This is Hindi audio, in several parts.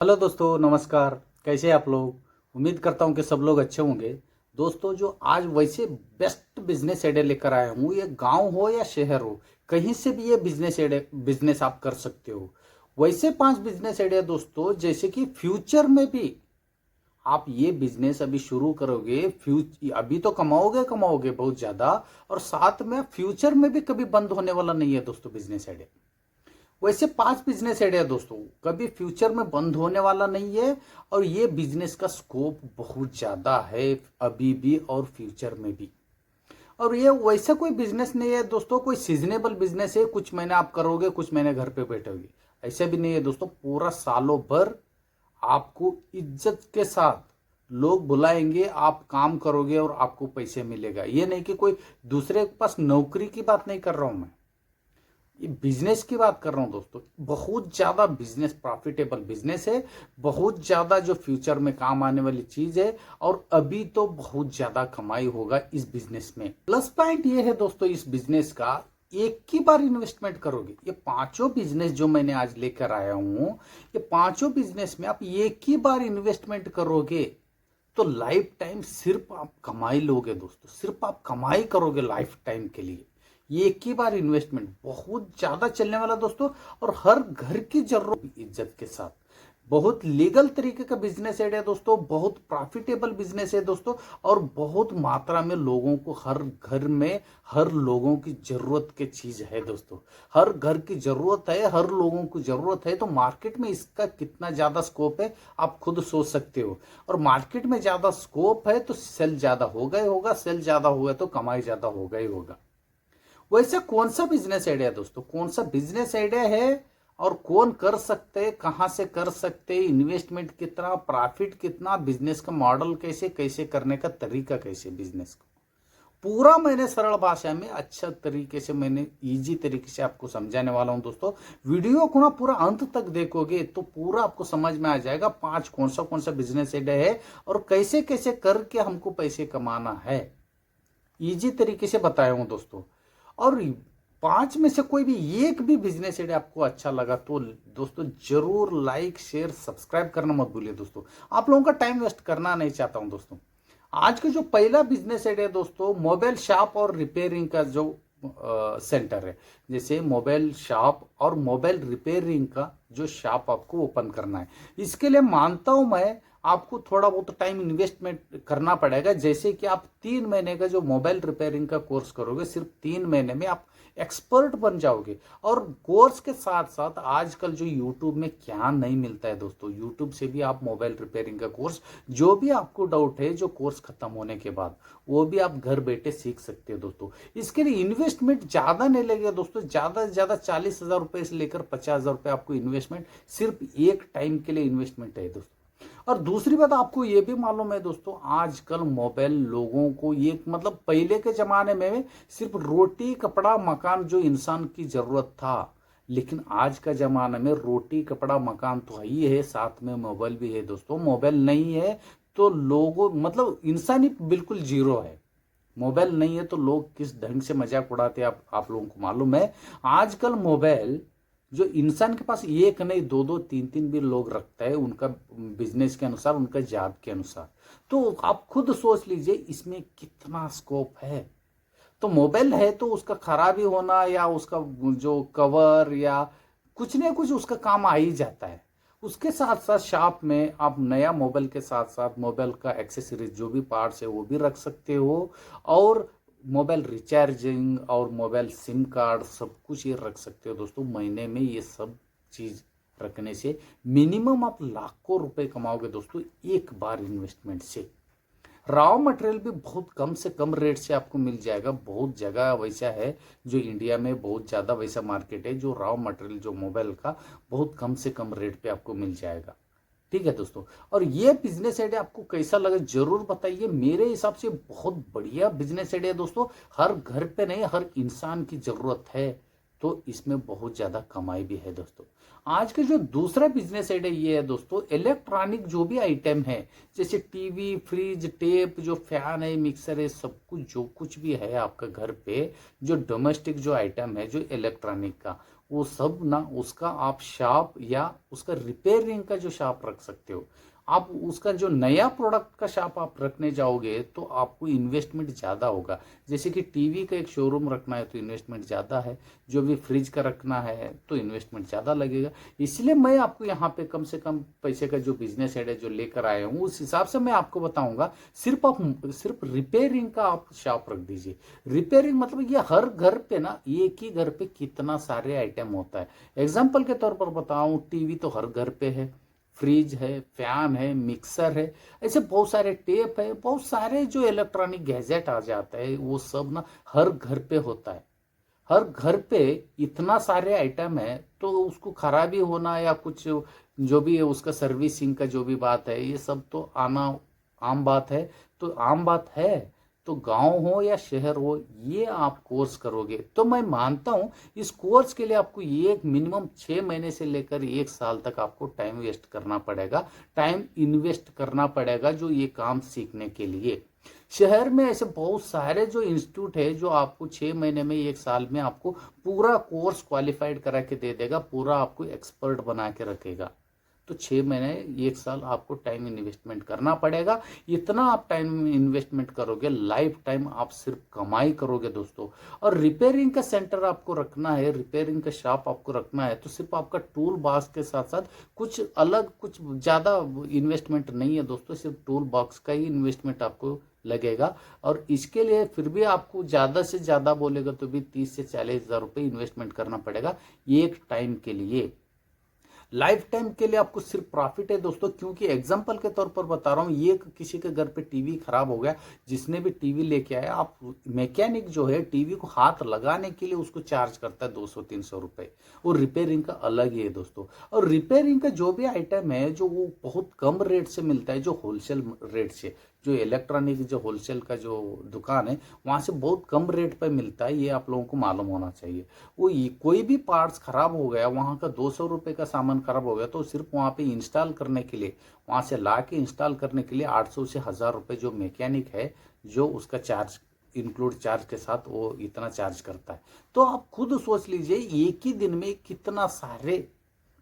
हेलो दोस्तों, नमस्कार। कैसे हैं आप लोग? उम्मीद करता हूं कि सब लोग अच्छे होंगे। दोस्तों, जो आज वैसे बेस्ट बिजनेस आइडिया लेकर आया हूं, ये गांव हो या शहर हो, कहीं से भी ये बिजनेस आप कर सकते हो। वैसे 5 बिजनेस आइडिया दोस्तों, जैसे कि फ्यूचर में भी आप ये बिजनेस अभी शुरू करोगे, अभी तो कमाओगे कमाओगे बहुत ज्यादा, और साथ में फ्यूचर में भी कभी बंद होने वाला नहीं है दोस्तों बिजनेस आइडिया। वैसे 5 बिजनेस आइडिया दोस्तों कभी फ्यूचर में बंद होने वाला नहीं है, और ये बिजनेस का स्कोप बहुत ज्यादा है अभी भी और फ्यूचर में भी। और ये वैसा कोई बिजनेस नहीं है दोस्तों, कोई सीजनेबल बिजनेस है, कुछ महीने आप करोगे कुछ महीने घर पे बैठोगे, ऐसा भी नहीं है दोस्तों। पूरा सालों भर आपको इज्जत के साथ लोग बुलाएंगे, आप काम करोगे और आपको पैसे मिलेगा। ये नहीं कि कोई दूसरे के पास नौकरी की बात नहीं कर रहा हूं मैं, ये बिजनेस की बात कर रहा हूं दोस्तों। बहुत ज्यादा बिजनेस प्रॉफिटेबल बिजनेस है, बहुत ज्यादा जो फ्यूचर में काम आने वाली चीज है, और अभी तो बहुत ज्यादा कमाई होगा इस बिजनेस में। प्लस पॉइंट ये है दोस्तों इस बिजनेस का, एक ही बार इन्वेस्टमेंट करोगे। ये पांचों बिजनेस जो मैंने आज लेकर आया हूं, ये पांचों बिजनेस में आप एक ही बार इन्वेस्टमेंट करोगे तो लाइफ टाइम सिर्फ आप कमाई लोगे दोस्तों, सिर्फ आप कमाई करोगे लाइफ टाइम के लिए। ये एक ही बार इन्वेस्टमेंट बहुत ज्यादा चलने वाला दोस्तों, और हर घर की जरूरत इज्जत के साथ। बहुत लीगल तरीके का बिजनेस आइडिया दोस्तों, बहुत प्रॉफिटेबल बिजनेस है दोस्तों, और बहुत मात्रा में लोगों को हर घर में हर लोगों की जरूरत की चीज है दोस्तों। हर घर की जरूरत है, हर लोगों को जरूरत है, तो मार्केट में इसका कितना ज्यादा स्कोप है आप खुद सोच सकते हो। और मार्केट में ज्यादा स्कोप है तो सेल ज्यादा होगा ही होगा, सेल ज्यादा होगा तो कमाई ज्यादा होगा ही होगा। वैसे कौन सा बिजनेस आइडिया दोस्तों, कौन सा बिजनेस आइडिया है और कौन कर सकते हैं, कहां से कर सकते हैं, इन्वेस्टमेंट कितना, प्रॉफिट कितना, बिजनेस का मॉडल कैसे कैसे करने का तरीका कैसे, बिजनेस को पूरा मैंने सरल भाषा में अच्छा तरीके से मैंने इजी तरीके से आपको समझाने वाला हूं दोस्तों। वीडियो को ना पूरा अंत तक देखोगे तो पूरा आपको समझ में आ जाएगा पांच कौन सा बिजनेस आइडिया है और कैसे कैसे करके हमको पैसे कमाना है। इजी तरीके से बताया हूं दोस्तों। और 5 में से कोई भी एक भी बिजनेस आइडिया आपको अच्छा लगा तो दोस्तों जरूर लाइक शेयर सब्सक्राइब करना मत भूलिए दोस्तों। आप लोगों का टाइम वेस्ट करना नहीं चाहता हूं दोस्तों। आज का जो पहला बिजनेस आइडिया दोस्तों, मोबाइल शॉप और रिपेयरिंग का जो सेंटर है, जैसे मोबाइल शॉप और मोबाइल रिपेयरिंग का जो शॉप आपको ओपन करना है, इसके लिए मानता हूं मैं आपको थोड़ा बहुत टाइम इन्वेस्टमेंट करना पड़ेगा। जैसे कि आप 3 महीने का जो मोबाइल रिपेयरिंग का कोर्स करोगे, सिर्फ 3 महीने में आप एक्सपर्ट बन जाओगे। और कोर्स के साथ साथ आजकल जो यूट्यूब में क्या नहीं मिलता है दोस्तों, यूट्यूब से भी आप मोबाइल रिपेयरिंग का कोर्स, जो भी आपको डाउट है जो कोर्स खत्म होने के बाद, वो भी आप घर बैठे सीख सकते हो दोस्तों। इसके लिए इन्वेस्टमेंट ज्यादा नहीं लगेगा दोस्तों, ज्यादा से ज्यादा 40,000 रुपए से लेकर 50,000 रुपए आपको इन्वेस्टमेंट सिर्फ एक टाइम के लिए इन्वेस्टमेंट है दोस्तों। और दूसरी बात आपको यह भी मालूम है दोस्तों, आजकल मोबाइल लोगों को ये मतलब पहले के जमाने में सिर्फ रोटी कपड़ा मकान जो इंसान की जरूरत था, लेकिन आज का जमाना में रोटी कपड़ा मकान तो ही है, साथ में मोबाइल भी है दोस्तों। मोबाइल नहीं है तो लोगों मतलब इंसान ही बिल्कुल जीरो है। मोबाइल नहीं है तो लोग किस ढंग से मजाक उड़ाते हैं आप लोगों को मालूम है। आजकल मोबाइल जो इंसान के पास एक नहीं दो दो तीन तीन भी लोग रखता है, उनका बिजनेस के अनुसार, उनका जॉब के अनुसार। तो आप खुद सोच लीजिए इसमें कितना स्कोप है। तो मोबाइल है तो उसका खराब ही होना या उसका जो कवर या कुछ न कुछ उसका काम आ ही जाता है। उसके साथ साथ शॉप में आप नया मोबाइल के साथ साथ मोबाइल का एक्सेसरीज जो भी पार्ट्स है वो भी रख सकते हो, और मोबाइल रिचार्जिंग और मोबाइल सिम कार्ड सब कुछ ये रख सकते हो दोस्तों। महीने में ये सब चीज रखने से मिनिमम आप लाखों रुपए कमाओगे दोस्तों एक बार इन्वेस्टमेंट से। रॉ मटेरियल भी बहुत कम से कम रेट से आपको मिल जाएगा। बहुत जगह वैसा है जो इंडिया में बहुत ज़्यादा वैसा मार्केट है जो रॉ मटेरियल जो मोबाइल का बहुत कम से कम रेट पे आपको मिल जाएगा। ठीक है दोस्तों, और ये बिजनेस आइडिया आपको कैसा लगा जरूर बताइए। मेरे हिसाब से बहुत बढ़िया बिजनेस आइडिया दोस्तों, हर घर पे नहीं हर इंसान की जरूरत है, तो इसमें बहुत ज्यादा कमाई भी है दोस्तों। आज का जो दूसरा बिजनेस आइडिया ये है दोस्तों, इलेक्ट्रॉनिक जो भी आइटम है, जैसे टीवी फ्रिज टेप जो फैन है मिक्सर है सब कुछ जो कुछ भी है आपका घर पे, जो डोमेस्टिक जो आइटम है जो इलेक्ट्रॉनिक का, वो सब ना उसका आप शॉप या उसका रिपेयरिंग का जो शॉप रख सकते हो। आप उसका जो नया प्रोडक्ट का शॉप आप रखने जाओगे तो आपको इन्वेस्टमेंट ज़्यादा होगा। जैसे कि टीवी का एक शोरूम रखना है तो इन्वेस्टमेंट ज़्यादा है, जो भी फ्रिज का रखना है तो इन्वेस्टमेंट ज़्यादा लगेगा। इसलिए मैं आपको यहाँ पे कम से कम पैसे का जो बिजनेस है जो लेकर आया हूँ उस हिसाब से मैं आपको बताऊंगा। सिर्फ रिपेयरिंग का आप शॉप रख दीजिए। रिपेयरिंग मतलब ये हर घर पे ना, एक ही घर पे कितना सारे आइटम होता है। एग्जाम्पल के तौर पर बताऊं, टीवी तो हर घर पे है, फ्रिज है, फैन है, मिक्सर है, ऐसे बहुत सारे टेप है, बहुत सारे जो इलेक्ट्रॉनिक गैजेट आ जाता है वो सब ना हर घर पे होता है। हर घर पे इतना सारे आइटम है तो उसको खराबी होना या कुछ जो भी है उसका सर्विसिंग का जो भी बात है ये सब तो आना आम बात है। तो आम बात है, तो गांव हो या शहर हो, ये आप कोर्स करोगे तो मैं मानता हूं इस कोर्स के लिए आपको एक मिनिमम 6 महीने से लेकर 1 साल तक आपको टाइम वेस्ट करना पड़ेगा, टाइम इन्वेस्ट करना पड़ेगा जो ये काम सीखने के लिए। शहर में ऐसे बहुत सारे जो इंस्टीट्यूट है जो आपको 6 महीने में 1 साल में आपको पूरा कोर्स क्वालिफाइड करा के दे देगा, पूरा आपको एक्सपर्ट बना के रखेगा। तो 6 महीने 1 साल आपको टाइम इन्वेस्टमेंट करना पड़ेगा। इतना आप टाइम इन्वेस्टमेंट करोगे, लाइफ टाइम आप सिर्फ कमाई करोगे दोस्तों। और रिपेयरिंग का सेंटर आपको रखना है, रिपेयरिंग का शॉप आपको रखना है तो सिर्फ आपका टूल बॉक्स के साथ साथ कुछ अलग कुछ ज़्यादा इन्वेस्टमेंट नहीं है दोस्तों, सिर्फ टूल बॉक्स का ही इन्वेस्टमेंट आपको लगेगा। और इसके लिए फिर भी आपको ज़्यादा से ज़्यादा बोलेगा तो भी 30 से 40 हज़ार रुपये इन्वेस्टमेंट करना पड़ेगा एक टाइम के लिए। लाइफ टाइम के लिए आपको सिर्फ प्रॉफिट है दोस्तों, क्योंकि एग्जांपल के तौर पर बता रहा हूँ, ये किसी के घर पे टीवी खराब हो गया, जिसने भी टीवी लेके आया, आप मैकेनिक जो है टीवी को हाथ लगाने के लिए उसको चार्ज करता है 200-300 रुपए, और रिपेयरिंग का अलग ही है दोस्तों। और रिपेयरिंग का जो भी आइटम है जो वो बहुत कम रेट से मिलता है, जो होलसेल रेट से, जो इलेक्ट्रॉनिक जो होलसेल का जो दुकान है वहाँ से बहुत कम रेट पर मिलता है, ये आप लोगों को मालूम होना चाहिए। कोई भी पार्ट्स खराब हो गया, वहाँ का 200 रुपये का सामान खराब हो गया तो सिर्फ वहाँ पे इंस्टॉल करने के लिए, वहाँ से ला के इंस्टॉल करने के लिए 800 से 1000 रुपये जो मैकेनिक है जो उसका चार्ज इंक्लूड चार्ज के साथ वो इतना चार्ज करता है। तो आप खुद सोच लीजिए एक ही दिन में कितना सारे,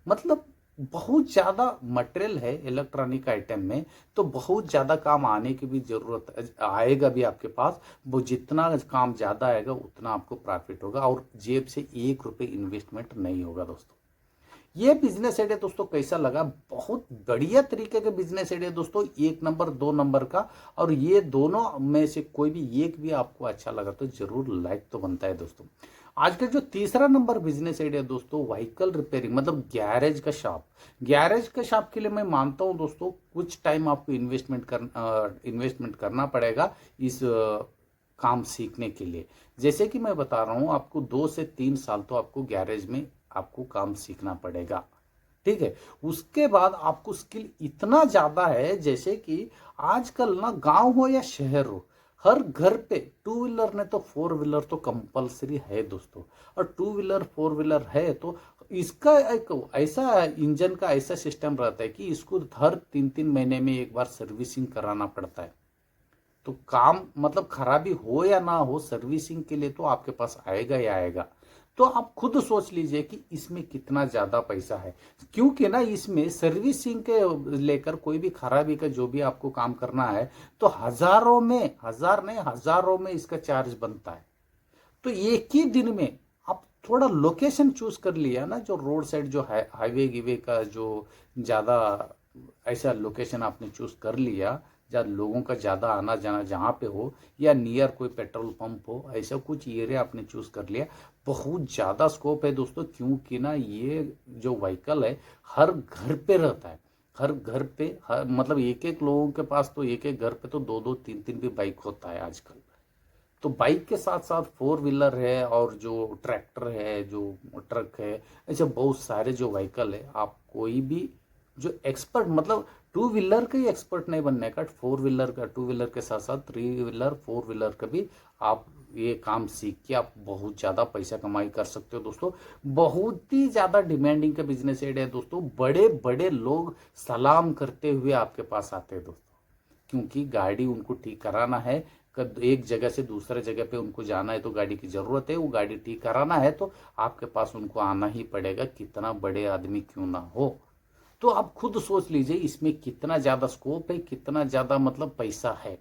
मतलब बहुत ज़्यादा मटेरियल है इलेक्ट्रॉनिक आइटम में, तो बहुत ज़्यादा काम आने की भी ज़रूरत आएगा भी आपके पास। वो जितना काम ज़्यादा आएगा उतना आपको प्रॉफिट होगा और जेब से 1 रुपये इन्वेस्टमेंट नहीं होगा दोस्तों। ये बिजनेस आइडिया दोस्तों कैसा लगा? बहुत बढ़िया तरीके का बिजनेस आइडिया दोस्तों, 1 नंबर 2 नंबर का। और ये दोनों में से कोई भी एक भी आपको अच्छा लगा तो जरूर लाइक तो बनता है दोस्तों। आज का जो तीसरा नंबर बिजनेस आइडिया दोस्तों, व्हीकल रिपेयरिंग, मतलब गैरेज का शॉप। गैरेज का शॉप के लिए मैं मानता हूं दोस्तों कुछ टाइम आपको इन्वेस्टमेंट करना पड़ेगा इस काम सीखने के लिए। जैसे कि मैं बता रहा हूं आपको 2 से 3 साल तो आपको गैरेज में आपको काम सीखना पड़ेगा, ठीक है। उसके बाद आपको स्किल इतना ज्यादा है, जैसे कि आजकल ना गांव हो या शहर हो, हर घर पे टू व्हीलर ने तो फोर व्हीलर तो कंपलसरी है दोस्तों। और टू व्हीलर फोर व्हीलर है तो इसका एक ऐसा इंजन का ऐसा सिस्टम रहता है कि इसको हर 3-3 महीने में एक बार सर्विसिंग कराना पड़ता है। तो काम मतलब खराबी हो या ना हो, सर्विसिंग के लिए तो आपके पास आएगा ही आएगा। तो आप खुद सोच लीजिए कि इसमें कितना ज्यादा पैसा है, क्योंकि ना इसमें सर्विसिंग के लेकर कोई भी खराबी का जो भी आपको काम करना है तो हजारों में, हजार नहीं हजारों में इसका चार्ज बनता है। तो एक ही दिन में आप थोड़ा लोकेशन चूज कर लिया ना, जो रोड साइड जो है हाईवे गिवे का जो ज्यादा ऐसा लोकेशन आपने चूज कर लिया जहाँ लोगों का ज़्यादा आना जाना जहाँ पे हो, या नियर कोई पेट्रोल पंप हो, ऐसा कुछ एरिया आपने चूज कर लिया, बहुत ज़्यादा स्कोप है दोस्तों। क्योंकि ना ये जो व्हीकल है हर घर पे रहता है, हर घर पे हर मतलब एक एक लोगों के पास तो एक एक घर पे तो 2-2 3-3 भी बाइक होता है आजकल। तो बाइक के साथ साथ फोर व्हीलर है और जो ट्रैक्टर है, जो ट्रक है, ऐसे बहुत सारे जो व्हीकल है। आप कोई भी जो एक्सपर्ट, मतलब टू व्हीलर का ही एक्सपर्ट नहीं बनने का, फोर व्हीलर का, टू व्हीलर के साथ साथ 3 व्हीलर 4 व्हीलर का भी आप ये काम सीख के आप बहुत ज़्यादा पैसा कमाई कर सकते हो दोस्तों। बहुत ही ज़्यादा डिमांडिंग का बिजनेस एड है दोस्तों, बड़े बड़े लोग सलाम करते हुए आपके पास आते हैं दोस्तों, क्योंकि गाड़ी उनको ठीक कराना है, एक जगह से दूसरे जगह पे उनको जाना है तो गाड़ी की ज़रूरत है, वो गाड़ी ठीक कराना है तो आपके पास उनको आना ही पड़ेगा, कितना बड़े आदमी क्यों ना हो। तो आप खुद सोच लीजिए इसमें कितना ज़्यादा स्कोप है, कितना ज़्यादा मतलब पैसा है।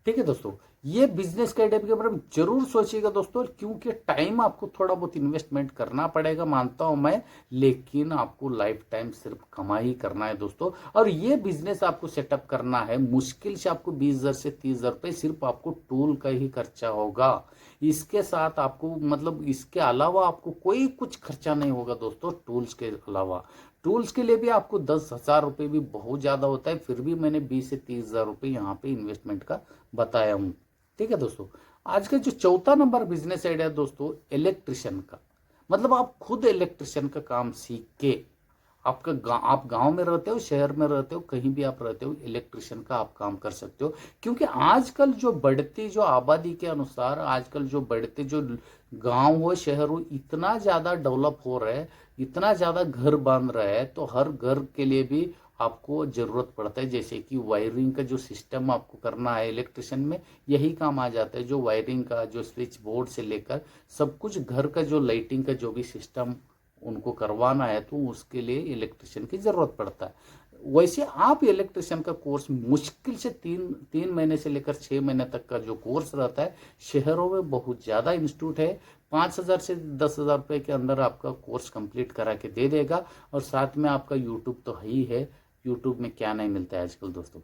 ठीक है दोस्तों, ये बिजनेस कैडेट के बारे में जरूर सोचिएगा दोस्तों, क्योंकि टाइम आपको थोड़ा बहुत इन्वेस्टमेंट करना पड़ेगा मानता हूं मैं, लेकिन आपको लाइफ टाइम सिर्फ कमाई करना है दोस्तों। और ये बिजनेस आपको सेटअप करना है, मुश्किल से आपको 20,000 से 30,000 रुपये सिर्फ आपको टूल का ही खर्चा होगा। इसके साथ आपको मतलब इसके अलावा आपको कोई कुछ खर्चा नहीं होगा दोस्तों, टूल्स के अलावा। टूल्स के लिए भी आपको 10,000 रुपये भी बहुत ज़्यादा होता है, फिर भी मैंने 20 से 30,000 रुपये यहाँ पे इन्वेस्टमेंट का बताया हूँ। ठीक है दोस्तों, आज का जो चौथा नंबर बिजनेस आइडिया दोस्तों, इलेक्ट्रिशियन का। मतलब आप खुद इलेक्ट्रिशियन का काम सीख के आप गांव में रहते हो, शहर में रहते हो, कहीं भी आप रहते हो, इलेक्ट्रिशियन का आप काम कर सकते हो। क्योंकि आजकल जो बढ़ती जो आबादी के अनुसार, आजकल जो बढ़ते जो गांव हो शहर हो, इतना ज़्यादा डेवलप हो रहा है, इतना ज़्यादा घर बन रहा है, तो हर घर के लिए भी आपको ज़रूरत पड़ता है। जैसे कि वायरिंग का जो सिस्टम आपको करना है इलेक्ट्रिशियन में, यही काम आ जाता है। जो वायरिंग का जो स्विच बोर्ड से लेकर सब कुछ, घर का जो लाइटिंग का जो भी सिस्टम उनको करवाना है, तो उसके लिए इलेक्ट्रिशियन की ज़रूरत पड़ता है। वैसे आप इलेक्ट्रिशियन का कोर्स मुश्किल से तीन महीने से लेकर 6 महीने तक का जो कोर्स रहता है, शहरों में बहुत ज़्यादा इंस्टीट्यूट है, 5,000 से 10,000 रुपये के अंदर आपका कोर्स कंप्लीट करा के दे देगा। और साथ में आपका यूट्यूब तो है ही है, यूट्यूब में क्या नहीं मिलता है आजकल दोस्तों।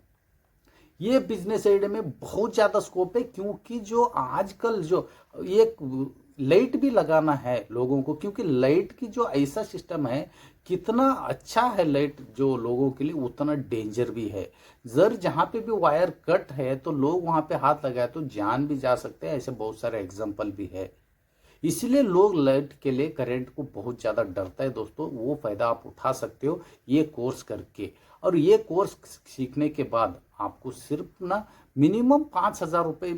ये बिजनेस आइडिया में बहुत ज़्यादा स्कोप है, क्योंकि जो आजकल जो एक लाइट भी लगाना है लोगों को, क्योंकि लाइट की जो ऐसा सिस्टम है, कितना अच्छा है लाइट जो लोगों के लिए, उतना डेंजर भी है। जर जहाँ पे भी वायर कट है तो लोग वहाँ पे हाथ लगाए तो जान भी जा सकते हैं, ऐसे बहुत सारे एग्जाम्पल भी है। इसलिए लोग लाइट के लिए करंट को बहुत ज़्यादा डरता है दोस्तों। वो फायदा आप उठा सकते हो ये कोर्स करके। और ये कोर्स सीखने के बाद आपको सिर्फ ना मिनिमम 5,000 रुपये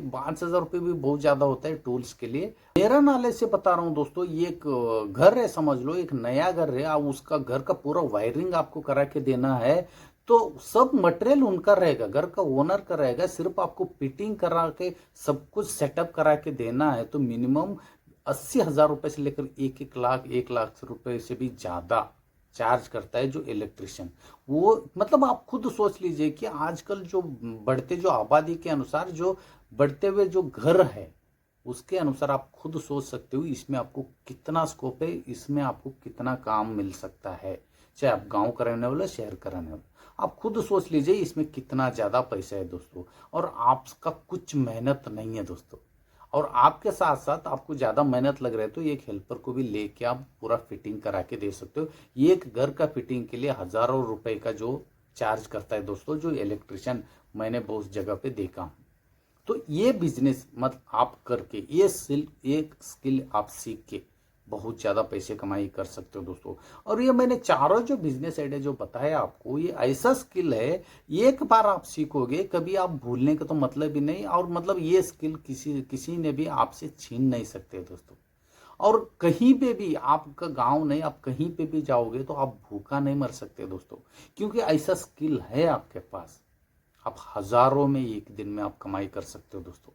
भी बहुत ज़्यादा होता है टूल्स के लिए। मेरा नॉलेज से बता रहा हूँ दोस्तों, ये एक घर है, समझ लो एक नया घर है, आप उसका घर का पूरा वायरिंग आपको करा के देना है, तो सब मटेरियल उनका रहेगा, घर का ओनर का रहेगा, सिर्फ आपको फिटिंग करा के सब कुछ सेटअप करा के देना है। तो मिनिमम 80,000 रुपये से लेकर 1 लाख रुपए से भी ज़्यादा चार्ज करता है जो इलेक्ट्रिशियन। वो मतलब आप खुद सोच लीजिए कि आजकल जो बढ़ते जो आबादी के अनुसार जो बढ़ते हुए जो घर है, उसके अनुसार आप खुद सोच सकते हो इसमें आपको कितना स्कोप है, इसमें आपको कितना काम मिल सकता है। चाहे आप गांव का रहने वाले, शहर का रहने वाले, आप खुद सोच लीजिए इसमें कितना ज़्यादा पैसा है दोस्तों। और आपका कुछ मेहनत नहीं है दोस्तों। और आपके साथ साथ आपको ज़्यादा मेहनत लग रहा है तो एक हेल्पर को भी लेके आप पूरा फिटिंग करा के दे सकते हो। एक घर का फिटिंग के लिए हज़ारों रुपए का जो चार्ज करता है दोस्तों जो इलेक्ट्रिशियन, मैंने बहुत जगह पे देखा हूँ। तो ये बिजनेस मतलब आप करके ये स्किल आप सीख के बहुत ज़्यादा पैसे कमाई कर सकते हो दोस्तों। और ये मैंने चारों जो बिजनेस आइडिया जो बताया आपको, ये ऐसा स्किल है, एक बार आप सीखोगे कभी आप भूलने का तो मतलब ही नहीं। और मतलब ये स्किल किसी ने भी आपसे छीन नहीं सकते दोस्तों। और कहीं पे भी, आपका गांव नहीं, आप कहीं पे भी जाओगे तो आप भूखा नहीं मर सकते दोस्तों, क्योंकि ऐसा स्किल है आपके पास। आप हजारों में एक दिन में आप कमाई कर सकते हो दोस्तों।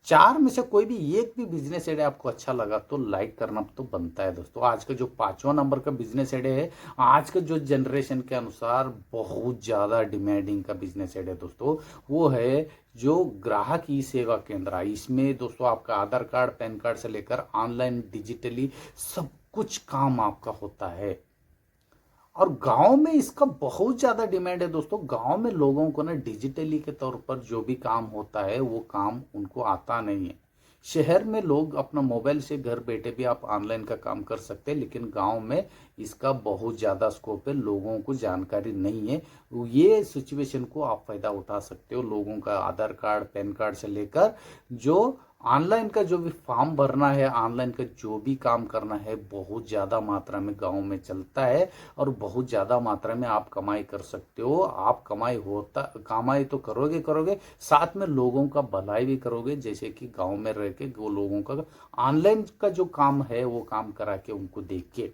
चार में से कोई भी एक भी बिजनेस आइडिया आपको अच्छा लगा तो लाइक करना तो बनता है दोस्तों। आज का जो 5वां नंबर का बिजनेस आइडिया है, आज के जो जनरेशन के अनुसार बहुत ज़्यादा डिमांडिंग का बिजनेस आइडिया दोस्तों, वो है जो ग्राहक ई सेवा केंद्र। इसमें दोस्तों आपका आधार कार्ड, पैन कार्ड से लेकर ऑनलाइन डिजिटली सब कुछ काम आपका होता है। और गांव में इसका बहुत ज़्यादा डिमांड है दोस्तों। गांव में लोगों को ना डिजिटली के तौर पर जो भी काम होता है वो काम उनको आता नहीं है। शहर में लोग अपना मोबाइल से घर बैठे भी आप ऑनलाइन का काम कर सकते हैं, लेकिन गांव में इसका बहुत ज़्यादा स्कोप है, लोगों को जानकारी नहीं है। ये सिचुएशन को आप फायदा उठा सकते हो। लोगों का आधार कार्ड, पैन कार्ड से लेकर जो ऑनलाइन का जो भी फॉर्म भरना है, ऑनलाइन का जो भी काम करना है, बहुत ज़्यादा मात्रा में गांव में चलता है। और बहुत ज़्यादा मात्रा में आप कमाई कर सकते हो। आप कमाई तो करोगे, साथ में लोगों का भलाई भी करोगे। जैसे कि गांव में रह के वो लोगों का ऑनलाइन का जो काम है वो काम करा के उनको देख के,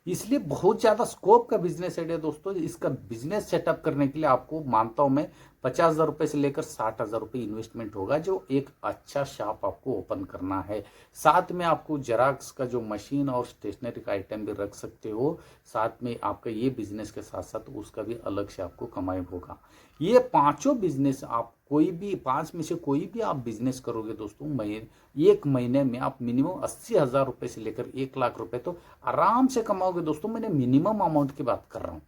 इसलिए बहुत ज़्यादा स्कोप का बिजनेस आइडिया दोस्तों। इसका बिजनेस सेटअप करने के लिए आपको मानता हूं मैं 50,000 रुपये से लेकर 60,000 रुपये इन्वेस्टमेंट होगा, जो एक अच्छा शॉप आपको ओपन करना है। साथ में आपको जेरॉक्स का जो मशीन और स्टेशनरी का आइटम भी रख सकते हो। साथ में आपका ये बिजनेस के साथ साथ उसका भी अलग से आपको कमाई होगा। ये पांचों बिजनेस आप कोई भी 5 में से कोई भी आप बिजनेस करोगे दोस्तों, एक महीने में आप मिनिमम 80,000 रुपये से लेकर 1 लाख रुपए तो आराम से कमाओगे दोस्तों। मैंने मिनिमम अमाउंट की बात कर रहा हूँ।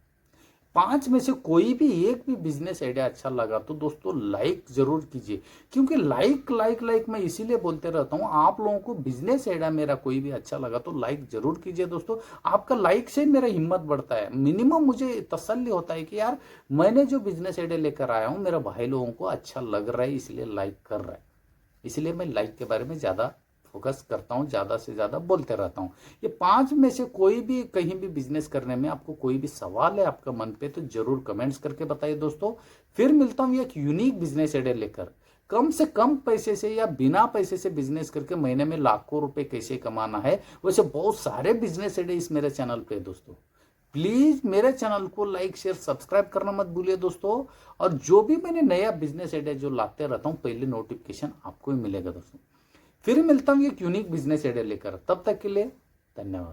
5 में से कोई भी एक भी बिजनेस आइडिया अच्छा लगा तो दोस्तों लाइक जरूर कीजिए, क्योंकि लाइक मैं इसीलिए बोलते रहता हूँ। आप लोगों को बिजनेस आइडिया मेरा कोई भी अच्छा लगा तो लाइक जरूर कीजिए दोस्तों। आपका लाइक से मेरा हिम्मत बढ़ता है, मिनिमम मुझे तसल्ली होता है कि यार मैंने जो बिजनेस आइडिया लेकर आया हूँ मेरा भाई लोगों को अच्छा लग रहा है, इसलिए लाइक कर रहा है। इसलिए मैं लाइक के बारे में ज़्यादा फोकस करता हूँ, ज़्यादा से ज़्यादा बोलते रहता हूँ। ये 5 में से कोई भी कहीं भी बिजनेस करने में आपको कोई भी सवाल है आपका मन पे तो जरूर कमेंट्स करके बताइए दोस्तों। फिर मिलता हूँ एक यूनिक बिजनेस आइडिया लेकर। कम से कम पैसे से या बिना पैसे से बिजनेस करके महीने में लाखों रुपए कैसे कमाना है, वैसे बहुत सारे बिजनेस आइडिया इस मेरे चैनल पे दोस्तों। प्लीज मेरे चैनल को लाइक शेयर सब्सक्राइब करना मत भूलिए दोस्तों। और जो भी मैंने नया बिजनेस आइडिया जो लाते रहता हूँ पहले नोटिफिकेशन आपको ही मिलेगा दोस्तों। फिर मिलता हूँ एक यूनिक बिजनेस आइडिया लेकर, तब तक के लिए धन्यवाद।